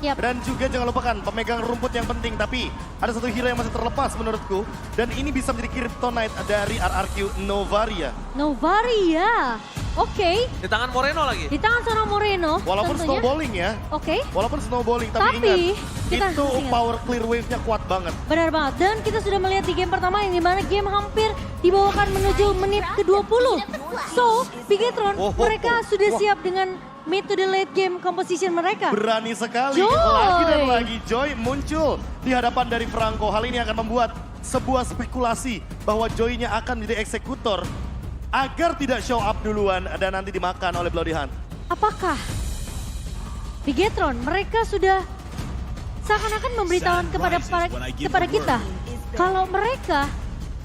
Yap. Dan juga jangan lupakan pemegang rumput yang penting. Tapi ada satu hero yang masih terlepas menurutku. Dan ini bisa menjadi kryptonite dari RRQ Novaria. Novaria. Oke. Di tangan Moreno lagi. Di tangan seorang Moreno. Walaupun tentunya. snowballing ya. Oke. Walaupun snowballing, tapi Tapi, ingat. kita Itu harus ingat. power clear wave-nya kuat banget. Benar banget. Dan kita sudah melihat di game pertama yang dimana game hampir dibawakan menuju menit ke-20. So, Bigetron mereka sudah siap dengan mid to the late game composition mereka. Berani sekali. Joy. Lagi dan lagi Joy muncul di hadapan dari Franco. Hal ini akan membuat sebuah spekulasi bahwa Joy-nya akan menjadi eksekutor agar tidak show up duluan dan nanti dimakan oleh Bloody Hunt. Apakah Bigetron mereka sudah seakan-akan memberitahukan kepada kita kalau mereka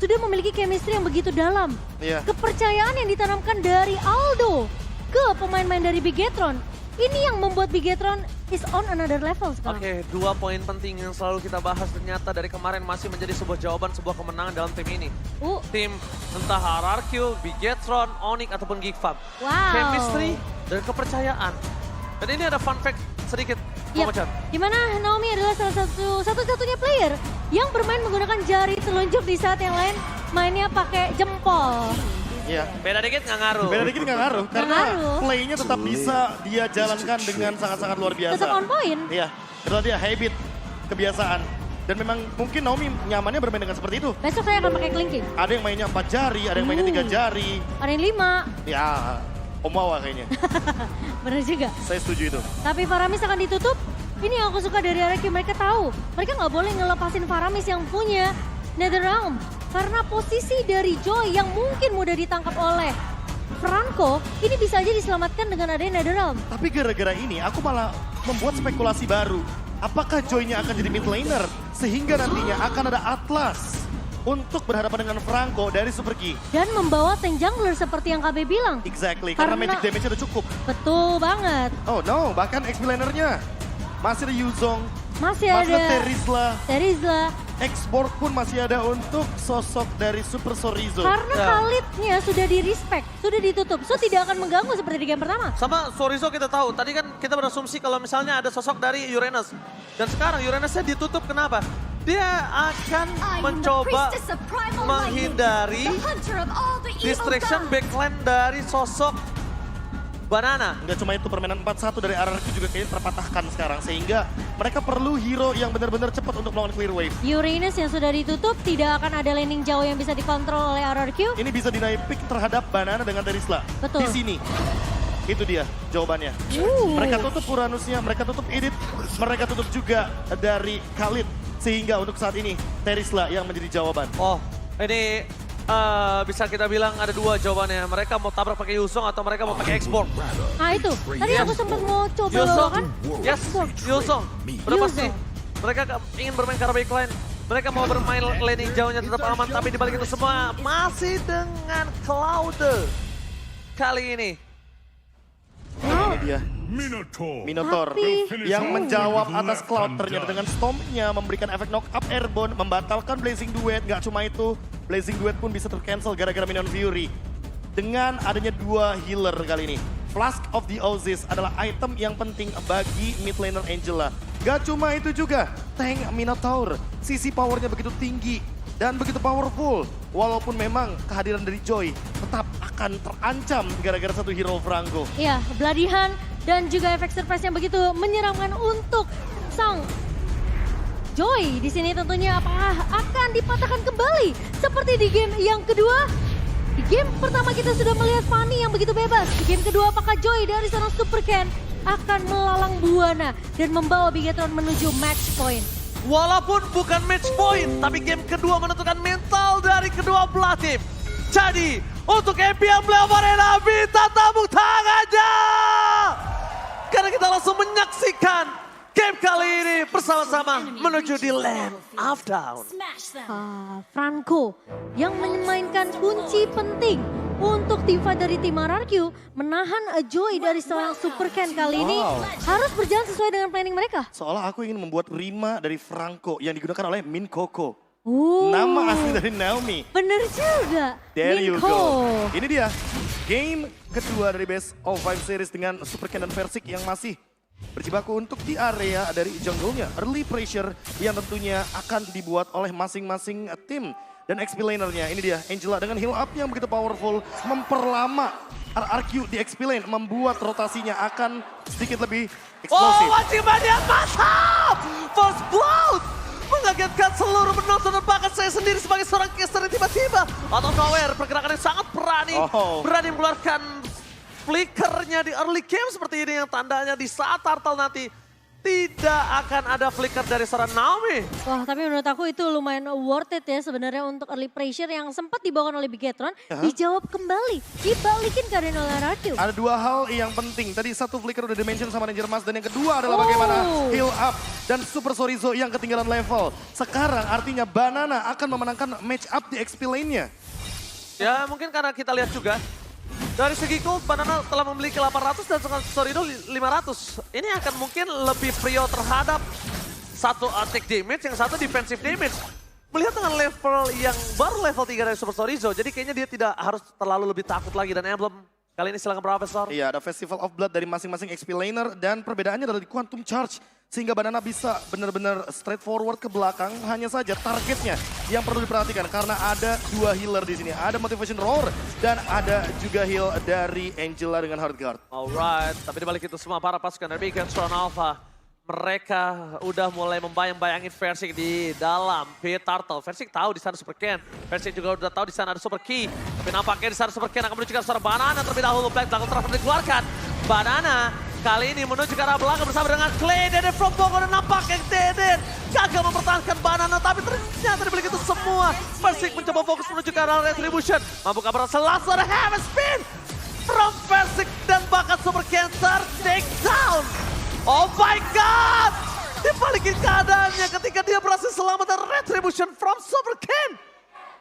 sudah memiliki chemistry yang begitu dalam. Iya. Kepercayaan yang ditanamkan dari Aldo ke pemain-pemain dari Bigetron. Ini yang membuat Bigetron is on another level sekarang. Oke, 2 poin penting yang selalu kita bahas ternyata dari kemarin masih menjadi sebuah jawaban, sebuah kemenangan dalam tim ini. Tim entah RRQ, Bigetron, Onyx ataupun Geekfab. Wow. Chemistry dan kepercayaan. Dan ini ada fun fact sedikit, Yap. Momo-chan. Dimana Naomi adalah satu-satunya player yang bermain menggunakan jari telunjuk di saat yang lain mainnya pakai jempol. Iya. Beda dikit nggak ngaruh. Beda dikit nggak ngaruh, karena ngaruh. play-nya tetap bisa dia jalankan dengan sangat-sangat luar biasa. Tetap on point. Iya, itulah dia habit, kebiasaan. Dan memang mungkin Naomi nyamannya bermain dengan seperti itu. Besok saya akan pakai kelingking. Ada yang mainnya 4 jari, ada yang mainnya 3 jari. Ada yang 5. Ya, Om Wawa kayaknya. Bener juga. Saya setuju itu. Tapi Faramis akan ditutup. Ini yang aku suka dari RRQ. Mereka tahu. Mereka nggak boleh ngelepasin Faramis yang punya Netherrealm. Karena posisi dari Joy yang mungkin mudah ditangkap oleh Franco, ini bisa aja diselamatkan dengan adanya Netherrealm. Tapi gara-gara ini aku malah membuat spekulasi baru. Apakah Joy-nya akan jadi mid laner? Sehingga nantinya akan ada Atlas untuk berhadapan dengan Franco dari Super Key. Dan membawa tank jungler seperti yang KB bilang. Exactly, karena Karena- magic damage-nya udah cukup. Betul banget. Oh no, bahkan XP lanernya masih ada Yuzong, Masih masih ada ada Terizla, Terizla. export pun masih ada untuk sosok dari Super Sorizo. Karena Ya. Khalidnya sudah di-respect, sudah ditutup. So tidak akan mengganggu seperti di game pertama. Sama Sorizo kita tahu, tadi kan kita berasumsi kalau misalnya ada sosok dari Uranus. Dan sekarang Uranusnya ditutup, kenapa? Dia akan mencoba menghindari distraction backline dari sosok Banana. Nggak cuma itu, permainan 4-1 dari RRQ juga kayaknya terpatahkan sekarang. Sehingga mereka perlu hero yang benar-benar cepat untuk melawan clear wave. Uranus yang sudah ditutup, tidak akan ada landing jauh yang bisa dikontrol oleh RRQ. Ini bisa dinaik pick terhadap Banana dengan Terizla. Betul. Di sini. Itu dia jawabannya. Mereka tutup Uranusnya, mereka tutup Edith, mereka tutup juga dari Khalid. Sehingga untuk saat ini Terizla yang menjadi jawaban. Oh, ini bisa kita bilang ada 2 jawabannya. Mereka mau tabrak pakai Yuzong atau mereka mau pakai export. Nah itu, tadi aku sempat mau coba Yuzong, bawakan. yes, Yuzong. Udah pasti. Yuzong. Mereka ingin bermain ke arah backline. Mereka mau bermain laning jauhnya tetap aman. Tapi dibalik itu semua masih dengan Cloud. Kali ini. Ini dia. Minotaur. Tapi- Yang menjawab atas Cloud ternyata dengan Storm-nya memberikan efek knock up airborne, membatalkan Blazing Duet. Gak cuma itu, Blazing Duet pun bisa tercancel gara-gara Minion Fury. Dengan adanya 2 healer kali ini. Flask of the Oasis adalah item yang penting bagi mid laner Angela. Gak cuma itu juga, tank Minotaur. Sisi powernya begitu tinggi dan begitu powerful. Walaupun memang kehadiran dari Joy tetap akan terancam gara-gara satu hero Franco. Iya, Bloody Hunt dan juga efek surprise yang begitu menyeramkan untuk sang Joy. Di sini tentunya apakah akan dipatahkan kembali seperti di game yang kedua? Di game pertama kita sudah melihat Fanny yang begitu bebas. Di game kedua apakah Joy dari seorang Super Ken akan melalang buana dan membawa Bigetron menuju match point? Walaupun bukan match point, tapi game kedua menentukan mental dari kedua belah tim. Jadi, untuk Empiang Black Arena, minta tepuk tangannya! Karena kita langsung menyaksikan game kali ini bersama-sama menuju di Land of Down. Franco yang memainkan kunci penting untuk tim fight dari tim RRQ menahan Joy dari seorang Super Ken kali ini harus berjalan sesuai dengan planning mereka. Seolah aku ingin membuat rima dari Franco yang digunakan oleh Min Coco. Oh, Nama asli dari Naomi. bener juga. There you Minko. go. Ini dia game kedua dari Best of 5 series dengan Super Ken dan Versik yang masih berjibaku untuk di area dari jungle-nya. Early pressure yang tentunya akan dibuat oleh masing-masing tim. Dan XP laner-nya, ini dia Angela dengan heal up yang begitu powerful, memperlama RRQ di XP lane, membuat rotasinya akan sedikit lebih eksplosif. Oh, wajibannya mantap! First blood! Mengagetkan seluruh penonton dan bahkan saya sendiri sebagai seorang caster yang tiba-tiba out of nowhere, pergerakan yang sangat berani. Berani mengeluarkan flickernya di early game seperti ini yang tandanya di saat turtle nanti tidak akan ada flicker dari seorang Naomi. Wah, tapi menurut aku itu lumayan worth it ya sebenarnya untuk early pressure yang sempat dibawakan oleh Bigetron. Dijawab kembali, dibalikin ke arena RRQ. Ada dua hal yang penting. Tadi satu flicker udah dimention sama Ranger Mas. Dan yang kedua adalah bagaimana heal up dan Super Sorizo yang ketinggalan level. Sekarang artinya Banana akan memenangkan match up di XP lane-nya. Ya mungkin karena kita lihat juga. Dari segi gold, Banana telah memiliki 800 dan Sorizo 500. Ini akan mungkin lebih prio terhadap satu attack damage, yang satu defensive damage. Melihat dengan level yang baru level 3 dari Super Sorizo, jadi kayaknya dia tidak harus terlalu lebih takut lagi. Dan Emblem, kali ini silakan Profesor. Iya, ada Festival of Blood dari masing-masing XP laner dan perbedaannya adalah di Quantum Charge. Sehingga Banana bisa benar-benar straightforward ke belakang. Hanya saja targetnya yang perlu diperhatikan karena ada dua healer di sini. Ada Motivation Roar dan ada juga heal dari Angela dengan Heart Guard. Alright, tapi dibalik itu semua para pasukan dari Bigetron Alpha, mereka udah mulai membayang-bayangin Versik di dalam pit turtle. Versik tahu di sana Super Ken. Versik juga udah tahu di sana ada Super Key. Tapi nampaknya di sana Super Ken akan menuju ke arah Banana terlebih dahulu. Black Dragon Trap dikeluarkan. Banana kali ini menuju ke arah belakang bersama dengan Clay. Deden from Bongo dan nampaknya Deden gagal mempertahankan Banana. Tapi ternyata dibalik itu semua Versik mencoba fokus menuju ke arah Retribution. Mampukah berhasil langsung ada heavy spin from Versik dan bahkan Super Cancer take down. Oh my God! Dibalikin keadaannya ketika dia berhasil selamat dari Retribution from Super Ken.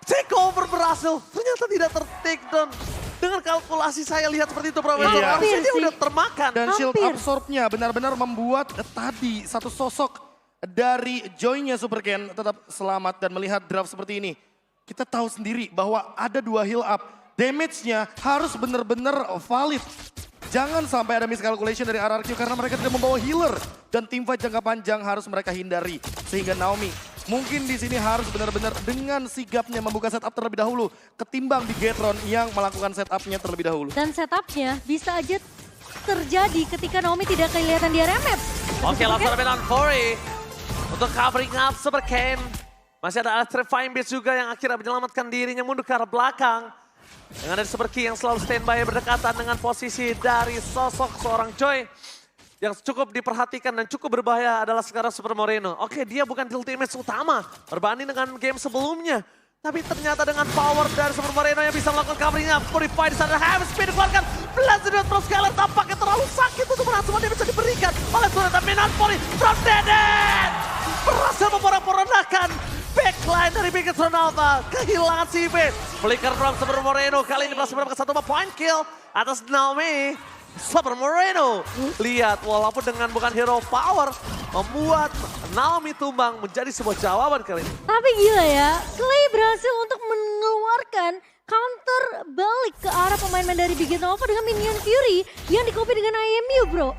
Takeover berhasil, ternyata tidak ter-take down. Dengan kalkulasi saya lihat seperti itu, Profesor. Iya. Harusnya dia udah termakan. Dan shield absorb-nya benar-benar membuat tadi satu sosok dari Joy-nya Super Ken tetap selamat dan melihat draft seperti ini. Kita tahu sendiri bahwa ada dua heal up. Damage-nya harus benar-benar valid. Jangan sampai ada miscalculation dari RRQ karena mereka tidak membawa healer. Dan teamfight jangka panjang harus mereka hindari. Sehingga Naomi mungkin di sini harus benar-benar dengan sigapnya membuka setup terlebih dahulu. Ketimbang Bigetron yang melakukan setupnya terlebih dahulu. Dan setupnya bisa aja terjadi ketika Naomi tidak kelihatan di area map. Oke, langsung ada on Fori. Untuk covering up Super Ken. Masih ada Electrifying Beast juga yang akhirnya menyelamatkan dirinya mundur ke arah belakang. Dengan ada Super Key yang selalu standby berdekatan dengan posisi dari sosok seorang Joy. Yang cukup diperhatikan dan cukup berbahaya adalah sekarang Super Moreno. Oke, dia bukan ultimate utama berbanding dengan game sebelumnya. Tapi ternyata dengan power dari Super Moreno yang bisa melakukan covering up. Purify di sana, heavy speed dikeluarkan. Blazing Pro Scaler tampaknya terlalu sakit untuk semua dia bisa diberikan oleh Sureta Minan Poli from Deden. Berhasil memporak-porandakan backline dari Bigetron Alpha. Kehilangan CP. Flicker from Super Moreno kali ini berhasil mendapatkan satu point kill atas Naomi. Super Moreno, lihat walaupun dengan bukan hero power, membuat Naomi tumbang menjadi sebuah jawaban kali ini. Tapi gila ya, Clay berhasil untuk mengeluarkan counter balik ke arah pemain-pemain dari Bigetron Alpha dengan Minion Fury yang di-copy dengan IMU bro.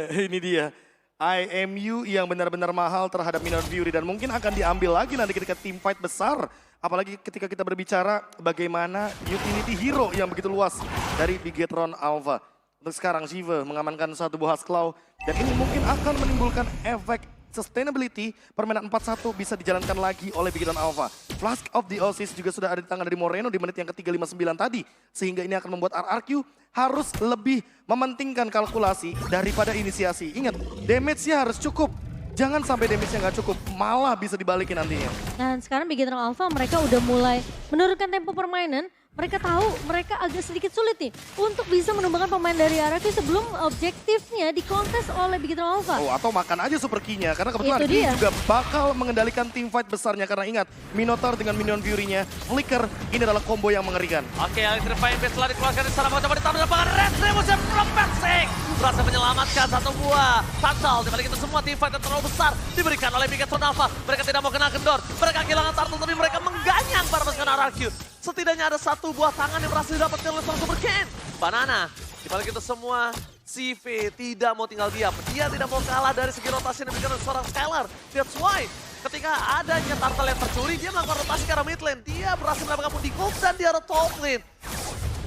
Ini dia. IMU yang benar-benar mahal terhadap Minion Fury dan mungkin akan diambil lagi nanti ketika team fight besar. Apalagi ketika kita berbicara bagaimana utility hero yang begitu luas dari Bigetron Alpha. Untuk sekarang Shiva mengamankan satu buah Claw dan ini mungkin akan menimbulkan efek sustainability. Permainan 4-1 bisa dijalankan lagi oleh Bigetron Alpha. Flask of the Oasis juga sudah ada di tangan dari Moreno di menit yang ke-359 tadi. Sehingga ini akan membuat RRQ harus lebih mementingkan kalkulasi daripada inisiasi. Ingat, damage-nya harus cukup. Jangan sampai damage-nya nggak cukup, malah bisa dibalikin nantinya. Dan sekarang Bigetron Alpha mereka udah mulai menurunkan tempo permainan. Mereka tahu mereka agak sedikit sulit nih untuk bisa menumbangkan pemain dari RRQ sebelum objektifnya dikontes oleh Bigetron Alpha. Oh, atau makan aja Super Key-nya karena kebetulan Itu dia dia. juga bakal mengendalikan tim fight besarnya karena ingat Minotaur dengan Minion Fury-nya, Flicker ini adalah combo yang mengerikan. Oke, Electrifying Beast telah dikeluarkan di sana, mencoba ditaruh di lapangan Retribution from Versik. Berhasil menyelamatkan satu buah Turtle. Dibalik itu semua tim fight yang terlalu besar diberikan oleh Bigetron Alpha. Mereka tidak mau kena kendor, mereka kehilangan Turtle tapi mereka mengganyang para pasukan RRQ. Setidaknya ada satu buah tangan yang berhasil didapatkan oleh seorang Super Ken. Banana, dibalik itu semua CV tidak mau tinggal diam. Dia tidak mau kalah dari segi rotasi yang diberikan oleh seorang Skylar. That's why ketika adanya turtle yang tercuri, dia melakukan rotasi ke arah mid lane. Dia berhasil mendapatkan pundi gold dan di arah top lane.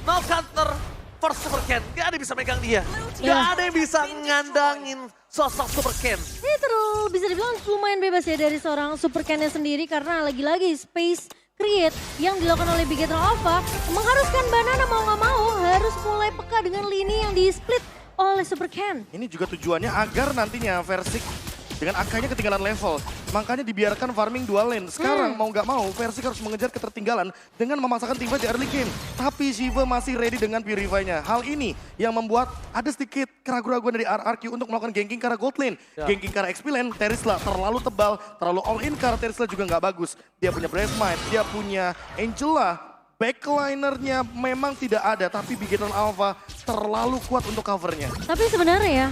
No counter first Super Ken. Gak ada yang bisa megang dia. Gak ada yang bisa ngandangin sosok Super Ken. Ini bisa dibilang lumayan bebas ya dari seorang Super Ken-nya sendiri karena lagi-lagi space create yang dilakukan oleh Bigetron Alpha mengharuskan Banana mau nggak mau harus mulai peka dengan lini yang di-split oleh Super Ken. Ini juga tujuannya agar nantinya Versik dengan AK-nya ketinggalan level. Makanya dibiarkan farming dual lane. Sekarang mau nggak mau Versik harus mengejar ketertinggalan dengan memasakkan teamfight di early game. Tapi Shiva masih ready dengan Purify-nya. Hal ini yang membuat ada sedikit keraguan-keraguan dari RRQ untuk melakukan ganking ke arah gold lane. Ganking ke arah XP lane, Terisla terlalu tebal, terlalu all in ke arah Terisla juga nggak bagus. Dia punya Breastmite, dia punya Angela. Backlinernya memang tidak ada, tapi Bigetron Alpha terlalu kuat untuk covernya. Tapi sebenarnya ya,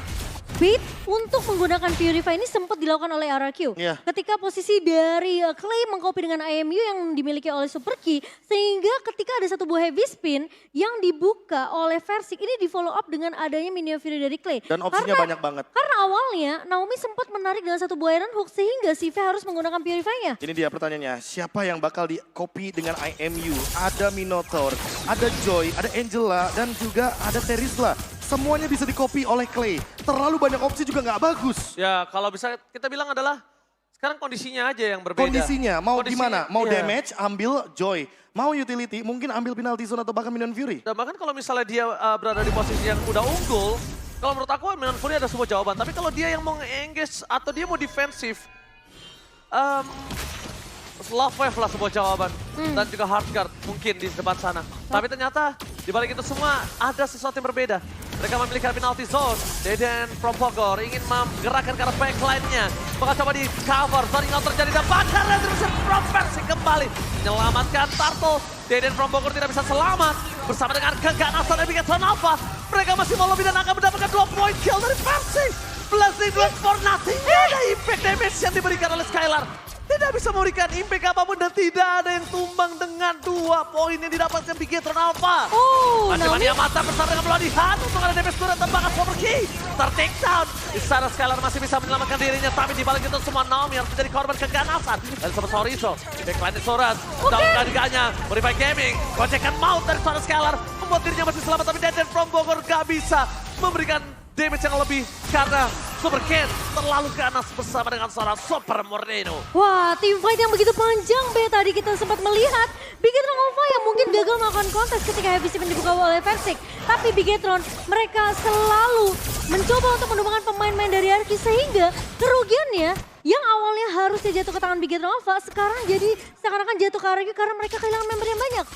bait untuk menggunakan Purify ini sempat dilakukan oleh RRQ. Iya. Ketika posisi dari Clay mengcopy dengan IMU yang dimiliki oleh Super Key. Sehingga ketika ada satu buah heavy spin yang dibuka oleh Versik ini di follow up dengan adanya Minion Fury dari Clay. Dan opsinya banyak banget. Karena awalnya Naomi sempat menarik dengan satu buah Iron Hook sehingga CV harus menggunakan Purify-nya. Ini dia pertanyaannya, siapa yang bakal di-copy dengan IMU? Ada Minotaur, ada Joy, ada Angela, dan juga ada Terisla. Semuanya bisa di-copy oleh Clay. Terlalu banyak opsi juga nggak bagus. Ya kalau bisa kita bilang adalah sekarang kondisinya aja yang berbeda. Kondisinya, mau gimana? Mau iya. damage, ambil Joy. Mau utility, mungkin ambil penalty zone atau bahkan Minion Fury. Dan bahkan kalau misalnya dia berada di posisi yang udah unggul, kalau menurut aku Minion Fury ada sebuah jawaban. Tapi kalau dia yang mau nge-engage atau dia mau defensif, Love Wave lah sebuah jawaban. Dan juga Hard Guard mungkin di depan sana. Tapi ternyata di balik itu semua ada sesuatu yang berbeda. Mereka memiliki penalty zone. Deden from Bogor ingin menggerakkan ke arah backline-nya. Bakal coba di cover. Zoning out terjadi dan bakar Retribution from Versik kembali. Menyelamatkan Turtle. Deden from Bogor tidak bisa selamat. Bersama dengan keganasan dari Bigetron Alpha. Mereka masih mau lebih dan akan mendapatkan 2 point kill dari Versik. Blessing Duet for nothing. Tidak ada impact damage yang diberikan oleh Skylar. Tidak bisa memberikan impact apapun dan tidak ada yang tumbang dengan 2 poin yang didapatkan Bigetron Alpha. Masih mania mata bersama dengan Bloodihan untuk ada damage turret tembakan Super Key. Ter-take down. Di sana Skylar masih bisa menyelamatkan dirinya tapi di balik itu semua Naomi harus menjadi korban keganasan. Dan sama Sorizo, backline Soras, dalam keadaan Purify Gaming, gocekan maut dari suara Skylar membuat dirinya masih selamat tapi Deden from Bogor gak bisa memberikan damage yang lebih karena Super Ken terlalu ganas bersama dengan seorang Super Moreno. Wah, team fight yang begitu panjang, Be. Tadi kita sempat melihat Bigetron Alpha yang mungkin gagal melakukan kontes ketika heavy spin dibuka oleh Versik. Tapi Bigetron, mereka selalu mencoba untuk menumbangkan pemain-pemain dari RRQ sehingga kerugiannya yang awalnya harusnya jatuh ke tangan Bigetron Alpha sekarang jadi seakan-akan jatuh ke RRQ karena mereka kehilangan member yang banyak.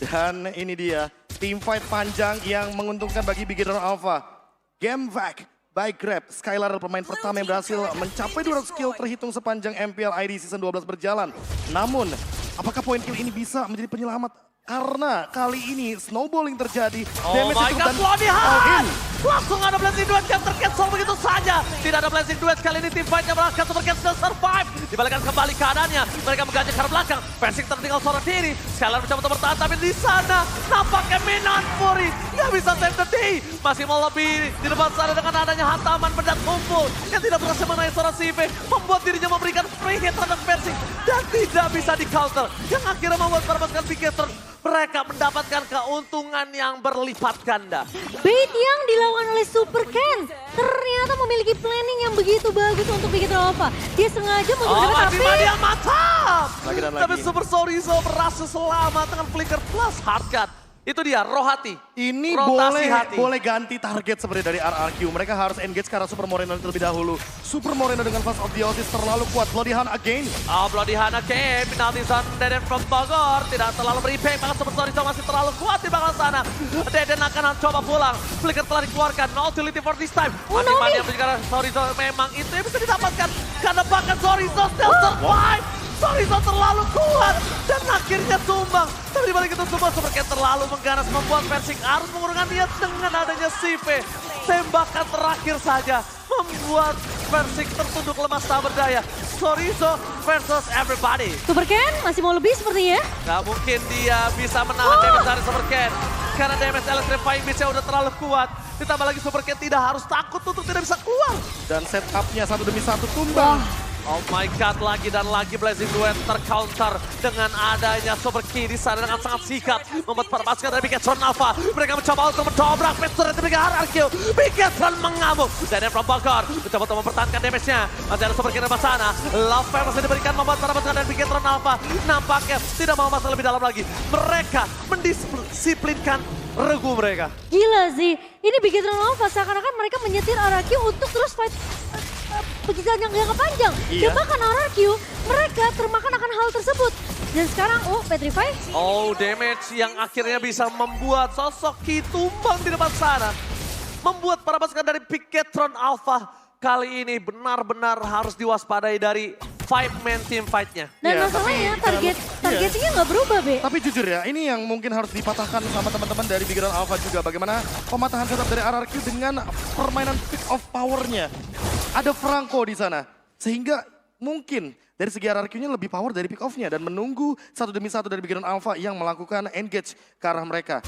Dan ini dia, team fight panjang yang menguntungkan bagi Bigetron Alpha. Game back by Grab, Skylar pemain pertama yang berhasil mencapai 200 kill terhitung sepanjang MPL ID Season 12 berjalan. Namun, apakah poin kill ini bisa menjadi penyelamat? Karena kali ini snowballing terjadi. Oh my god, Bloodihan! Langsung ada blessing duet yang tercancel begitu saja. Tidak ada blessing duet kali ini tim fightnya berhasil Super Ken sudah survive. Dibalikan kembali keadaannya. Mereka mengganjal ke arah belakang. Versik tertinggal seorang diri. Skylar mencoba untuk bertahan tapi di sana nampaknya Minion Fury nggak bisa save the day. Masih mau lebih di depan sana dengan adanya hantaman benda tumpul yang tidak berhasil mengenai seorang CV. Membuat dirinya memberikan free hit terhadap Versik dan tidak bisa di counter. Yang akhirnya membuat mendapatkan Bigetron. Mereka mendapatkan keuntungan yang berlipat ganda. Bait yang dilakukan oleh Super Ken ternyata memiliki planning yang begitu bagus untuk Bigetron Alpha. Dia sengaja mau Masih dia mantap. Lagi dan Tapi lagi. Super Sorizo berhasil selamat dengan flicker plus hard cut. Itu dia, roh hati. Ini Rotasi hati. boleh ganti target seperti dari RRQ. Mereka harus engage ke arah Super Moreno terlebih dahulu. Super Moreno dengan Fast of the Oasis terlalu kuat. Bloodihan again. Oh, Bloodihan again. Penalty zone Deden from Bogor. Tidak terlalu berimpact, maka Super Sorizo masih terlalu kuat di belakang sana. Deden akan coba pulang. Flicker telah dikeluarkan. No utility for this time. Masih mania karena Sorizo memang itu yang bisa didapatkan. Karena bahkan Sorizo still survive. Sorizo terlalu kuat dan akhirnya tumbang. Tapi dibalik itu semua Super Ken terlalu mengganas membuat Versik harus mengurungkan niat dengan adanya CV. Tembakan terakhir saja membuat Versik tertunduk lemas tak berdaya. Sorizo versus everybody. Super Ken masih mau lebih sepertinya. Gak mungkin dia bisa menahan damage dari Super Ken. Karena damage electrifying beast udah terlalu kuat. Ditambah lagi Super Cat tidak harus takut untuk tidak bisa keluar. Dan setupnya satu demi satu tumbang. Oh my god, lagi dan lagi Blazing Duet tercounter dengan adanya Super Key di sana dengan sangat sikat. Membuat para pasukan dari Bigetron Alpha. Mereka mencoba untuk mendobrak Pistol dari RRQ. Bigetron mengamuk. Dan from Bogor mencoba untuk mempertahankan damage-nya. Masih ada Super Key dari sana. Love Fire masih diberikan membuat para pasukan dari Bigetron Alpha. Nampaknya tidak mau masuk lebih dalam lagi. Mereka mendisiplinkan regu mereka. Gila sih, ini Bigetron Alpha seakan-akan mereka menyetir RRQ untuk terus fight pegiatan yang jangka panjang. Iya. Dan bahkan RRQ, mereka termakan akan hal tersebut. Dan sekarang, Petrify. Oh, damage yang akhirnya bisa membuat sosok Ki tumbang di depan sana. Membuat para pasukan dari Bigetron Alpha kali ini benar-benar harus diwaspadai dari 5-man team fight-nya. Dan Iya, masalahnya tapi targetnya nggak berubah, Be. Tapi jujur ya, ini yang mungkin harus dipatahkan sama teman-teman dari Bigetron Alpha juga. Bagaimana pematahan setup dari RRQ dengan permainan pick of power-nya. Ada Franco di sana. Sehingga mungkin dari segi RRQ-nya lebih power dari pick off-nya. Dan menunggu satu demi satu dari Bigetron Alpha yang melakukan engage ke arah mereka.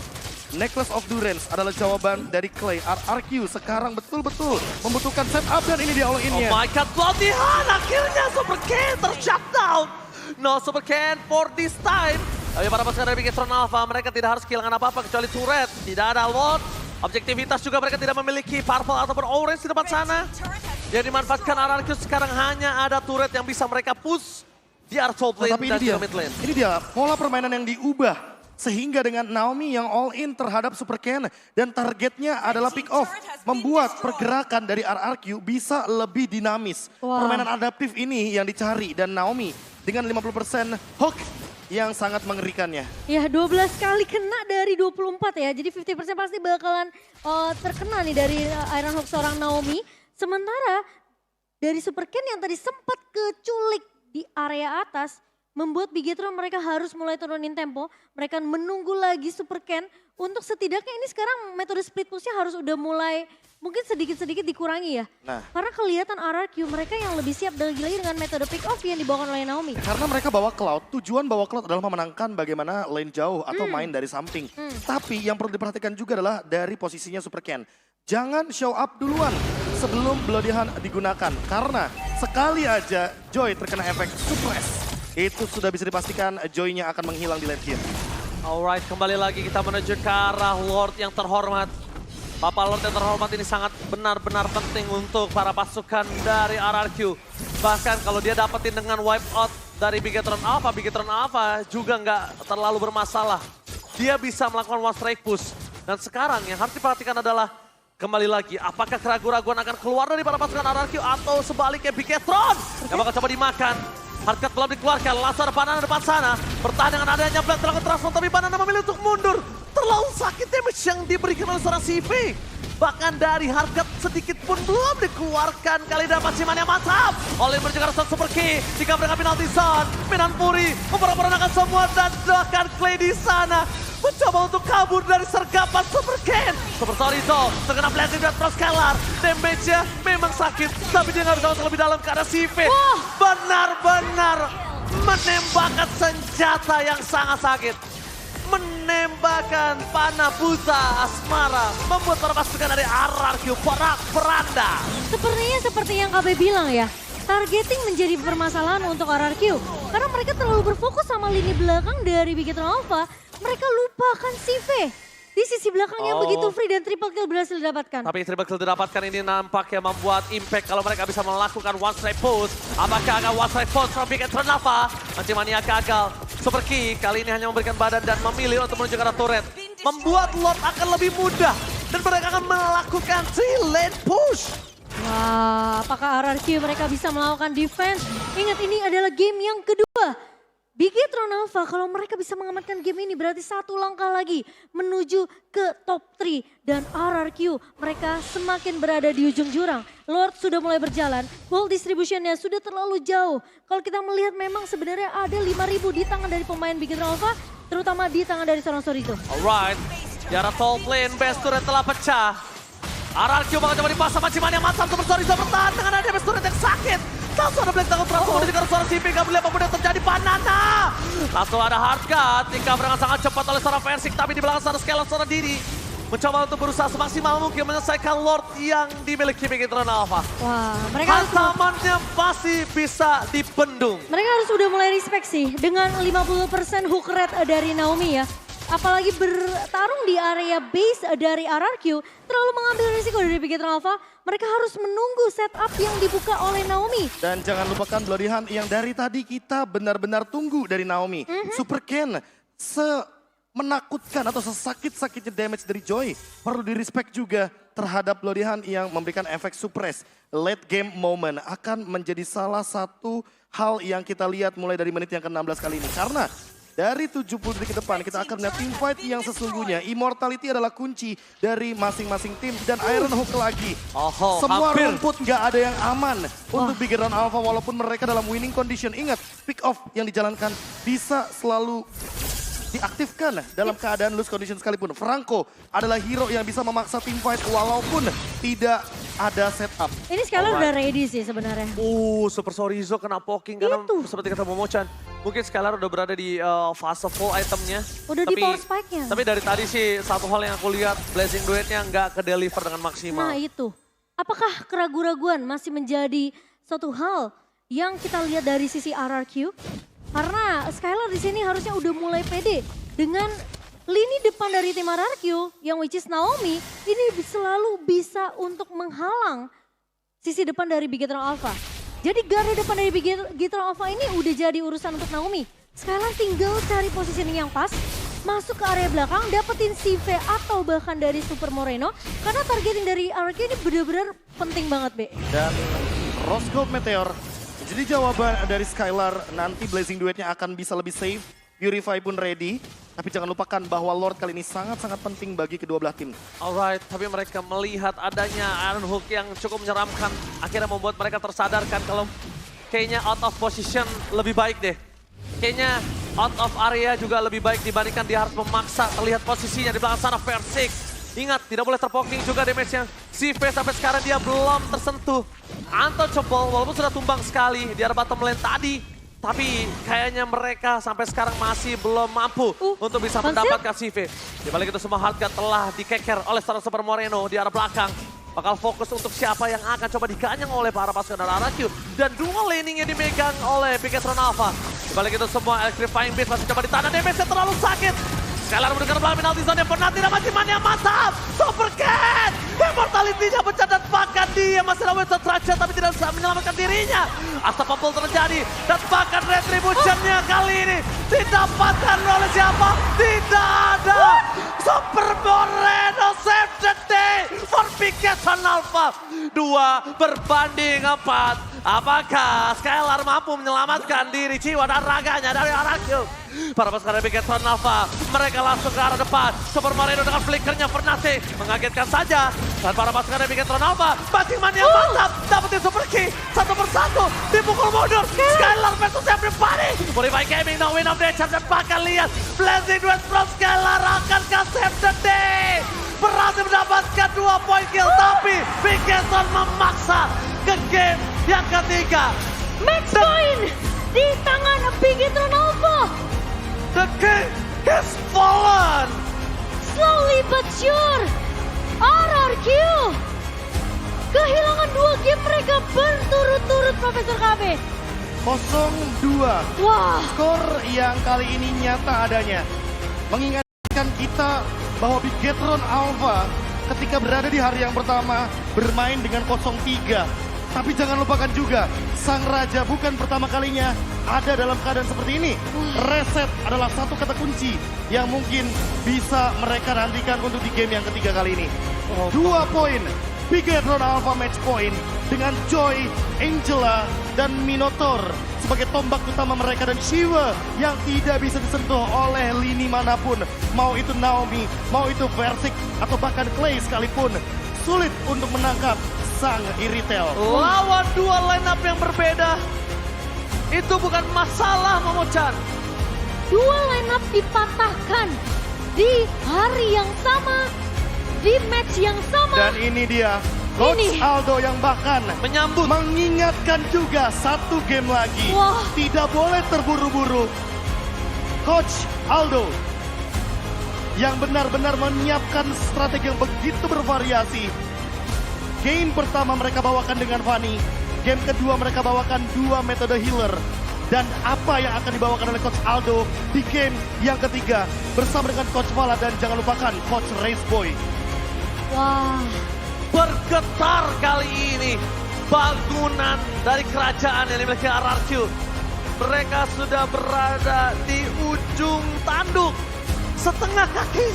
Necklace of Durance adalah jawaban dari Clay. RRQ sekarang betul-betul membutuhkan setup dan ini dia all-in-nya. Oh my god, pelatihan akhirnya Super Ken tershutdown. No Super Ken for this time. Tapi para pasukan dari Bigetron Alpha mereka tidak harus kehilangan apa-apa kecuali turret. Tidak ada Lord. Objektivitas juga mereka tidak memiliki purple ataupun orange di depan sana. Yang dimanfaatkan RRQ sekarang hanya ada turret yang bisa mereka push di top lane Tapi dan juga mid lane. ini dia pola permainan yang diubah. Sehingga dengan Naomi yang all in terhadap Super Ken dan targetnya adalah pick off. Membuat pergerakan dari RRQ bisa lebih dinamis. Wah. Permainan adaptif ini yang dicari dan Naomi dengan 50% hook yang sangat mengerikannya. Ya 12 kali kena dari 24 ya. Jadi 50% pasti bakalan terkena nih dari Iron Hook seorang Naomi. Sementara dari Super Ken yang tadi sempat keculik di area atas. Membuat Bigetron mereka harus mulai turunin tempo. Mereka menunggu lagi Super Ken untuk setidaknya ini sekarang metode split push-nya harus udah mulai mungkin sedikit-sedikit dikurangi ya. Nah. Karena kelihatan RRQ mereka yang lebih siap lagi dengan metode pick off yang dibawakan oleh Naomi. Karena mereka bawa Cloud, tujuan bawa Cloud adalah memenangkan bagaimana lane jauh atau main dari samping. Tapi yang perlu diperhatikan juga adalah dari posisinya Super Ken. Jangan show up duluan sebelum Bloody Hand digunakan. Karena sekali aja Joy terkena efek suppress. Itu sudah bisa dipastikan Joy-nya akan menghilang di lane here. Alright, kembali lagi kita menuju ke arah Lord yang terhormat. Bapak Lord yang terhormat ini sangat benar-benar penting untuk para pasukan dari RRQ. Bahkan kalau dia dapetin dengan wipe out dari Bigetron Alpha juga nggak terlalu bermasalah. Dia bisa melakukan one strike push. Dan sekarang yang harus diperhatikan adalah kembali lagi, apakah keraguan-keraguan akan keluar dari para pasukan RRQ atau sebaliknya Bigetron yang bakal coba dimakan. Hardcut belum dikeluarkan, laser Banana depan sana. Bertahan dengan adanya Black Dragon Transform, tapi Banana memilih untuk mundur. Terlalu sakit damage yang diberikan oleh seorang CV. Bahkan dari Hardcut sedikit pun belum dikeluarkan. Kali ini Maximan yang mantap. Oleh berjaga Rasa Super Key. Jika dengan penalti zone, Minan Puri memperanakan semua dan bahkan Clay di sana. Mencoba untuk kabur dari sergapan Super Ken. Super Sorizo terkena blessing dan Proscalar. Damage-nya memang sakit, tapi dia nggak bisa masuk lebih dalam karena CV benar-benar menembakkan senjata yang sangat sakit. Menembakkan panah buta asmara, membuat para pasukan dari RRQ porak-poranda. Sepertinya seperti yang KB bilang ya, targeting menjadi permasalahan untuk RRQ. Karena mereka terlalu berfokus sama lini belakang dari Bigetron Alpha, mereka lupakan CV. Di sisi belakang yang begitu free dan triple kill berhasil didapatkan. Tapi triple kill didapatkan ini nampaknya membuat impact kalau mereka bisa melakukan one strike push. Apakah akan one strike push from Bigetron Alpha? Mancimania gagal. Super Key kali ini hanya memberikan badan dan memilih untuk menuju ke arah turret. Membuat Lord akan lebih mudah. Dan mereka akan melakukan 3 lane push. Wah, apakah RRQ mereka bisa melakukan defense? Ingat ini adalah game yang kedua. Bigetron Alpha kalau mereka bisa mengamankan game ini berarti satu langkah lagi menuju ke top 3. Dan RRQ mereka semakin berada di ujung jurang. Lord sudah mulai berjalan, ball distributionnya sudah terlalu jauh. Kalau kita melihat memang sebenarnya ada 5.000 di tangan dari pemain Bigetron Alpha, terutama di tangan dari seorang Sorito. Alright, jarak top lane best turret telah pecah. RRQ bakal coba dipasang Manciman yang matang untuk Sorito bertahan dengan ada best turret yang sakit. Langsung ada Black Dragon Transform dari seorang CV, gak melihat apa yang terjadi. Banana Langsung ada hardcut, Tika berangkat sangat cepat oleh seorang Versik, tapi di belakang sana Skylar seorang diri. Mencoba untuk berusaha semaksimal mungkin menyelesaikan Lord yang dimiliki Bigetron Alpha. Wah, mereka harus Hantamannya masih bisa dibendung. mereka harus udah mulai respect sih dengan 50% hook rate dari Naomi ya. Apalagi bertarung di area base dari RRQ, terlalu mengambil risiko dari Bigetron Alpha. Mereka harus menunggu setup yang dibuka oleh Naomi. Dan jangan lupakan Bloody Hunt yang dari tadi kita benar-benar tunggu dari Naomi. Super Ken menakutkan atau sesakit-sakitnya damage dari Joy. Perlu di-respect juga terhadap Bloody Hunt yang memberikan efek suppress. Late game moment akan menjadi salah satu hal yang kita lihat mulai dari menit yang ke-16 kali ini. Karena dari 70 detik ke depan kita akan melihat team fight yang sesungguhnya. Immortality adalah kunci dari masing-masing tim dan Iron Hook lagi. Semua hampir. rumput nggak ada yang aman untuk Bigetron Alpha walaupun mereka dalam winning condition. Ingat, pick off yang dijalankan bisa selalu diaktifkan dalam keadaan lose condition sekalipun. Franco adalah hero yang bisa memaksa team fight walaupun tidak ada setup. Ini Skylar udah ready sih sebenarnya. Super Sorizo kena poking karena Itu. seperti kata Momochan. Mungkin Skylar udah berada di fase full itemnya. Udah di power spike-nya. Tapi dari tadi sih satu hal yang aku lihat, Blazing Duetnya nggak ke-deliver dengan maksimal. Nah itu, apakah keraguan-raguan masih menjadi suatu hal yang kita lihat dari sisi RRQ? Karena Skylar di sini harusnya udah mulai pede dengan lini depan dari tim RRQ yang which is Naomi ini selalu bisa untuk menghalang sisi depan dari Bigetron Alpha. Jadi garda depan dari Bigetron Alpha ini udah jadi urusan untuk Naomi. Skylar tinggal cari positioning yang pas, masuk ke area belakang, dapetin CV atau bahkan dari Super Moreno. Karena targeting dari RRQ ini benar-benar penting banget, Be. Dan Rose Gold Meteor jadi jawaban dari Skylar. Nanti Blazing Duetnya akan bisa lebih safe. Purify pun ready. Tapi jangan lupakan bahwa Lord kali ini sangat-sangat penting bagi kedua belah tim. Alright, tapi mereka melihat adanya Iron Hook yang cukup menyeramkan. Akhirnya membuat mereka tersadarkan kalau kayaknya out of position lebih baik deh. Kayaknya out of area juga lebih baik dibandingkan dia harus memaksa terlihat posisinya di belakang sana Versik. Ingat, tidak boleh terpoking juga damage-nya. CV sampai sekarang dia belum tersentuh. Untouchable, walaupun sudah tumbang sekali di arah bottom lane tadi. Tapi kayaknya mereka sampai sekarang masih belum mampu untuk bisa mendapatkan CV. Di balik itu semua Hardcut telah dikeker oleh seorang Super Moreno di arah belakang. Bakal fokus untuk siapa yang akan coba diganyang oleh para pasukan dari RRQ. Dan dua laning yang dimegang oleh Bigetron Alpha. Di balik itu semua Electrifying Beast masih coba ditahan. Damage-nya terlalu sakit. Skylar mendengar belakang penalti zone yang pernah tidak maksimal yang mantap. Super Cat. Immortality-nya pecah dan bahkan dia masih lawan Trajan tapi tidak bisa menyelamatkan dirinya. Asap pempul terjadi dan bahkan Retribution-nya kali ini didapatkan oleh siapa? Tidak ada. Super Moreno save the day for Bigetron Alpha. 2 berbanding 4. Apakah Skylar mampu menyelamatkan diri jiwa dan raganya dari RRQ? Para pasukan Bigetron Alpha, mereka langsung ke arah depan. Super Moreno dengan flickernya Fernate mengagetkan saja. Dan para pasukan Bigetron Alpha, bantingan yang mantap. Dapetin super key, satu persatu, dipukul mundur. Skylar versus everybody. Purify Gaming, no win of nature. Dan bahkan lihat, Blazing Duet from Skylar akan ke save the day. Berhasil mendapatkan 2 poin kill, tapi Bigetron memaksa ke game yang ketiga. Match point di tangan Bigetron Alpha. The king has fallen. Slowly but sure, RRQ kehilangan 2 game mereka berturut-turut, Profesor KB. 0-2. Wah, Skor yang kali ini nyata adanya. Mengingatkan kita bahwa Bigetron Alpha ketika berada di hari yang pertama bermain dengan 0-3. Tapi jangan lupakan juga, Sang Raja bukan pertama kalinya ada dalam keadaan seperti ini. Reset adalah satu kata kunci yang mungkin bisa mereka nantikan untuk di game yang ketiga kali ini. 2 poin, Bigetron Alpha match point dengan Joy, Angela, dan Minotaur sebagai tombak utama mereka dan Shiva yang tidak bisa disentuh oleh lini manapun. Mau itu Naomi, mau itu Versik, atau bahkan Clay sekalipun. Sulit untuk menangkap Sang Iritel. Lawan 2 lineup yang berbeda. Itu bukan masalah, Momochan. 2 lineup dipatahkan di hari yang sama, di match yang sama. Dan ini dia, Coach Ini. Aldo yang bahkan Menyambut. mengingatkan juga 1 game lagi. Wah. Tidak boleh terburu-buru. Coach Aldo yang benar-benar menyiapkan strategi yang begitu bervariasi. Game pertama mereka bawakan dengan Fanny, game kedua mereka bawakan 2 metode healer. Dan apa yang akan dibawakan oleh Coach Aldo di game yang ketiga bersama dengan Coach Vala dan jangan lupakan Coach Raceboy. Wah, Bergetar kali ini bangunan dari kerajaan yang dimiliki RRQ. Mereka sudah berada di ujung tanduk. Setengah kaki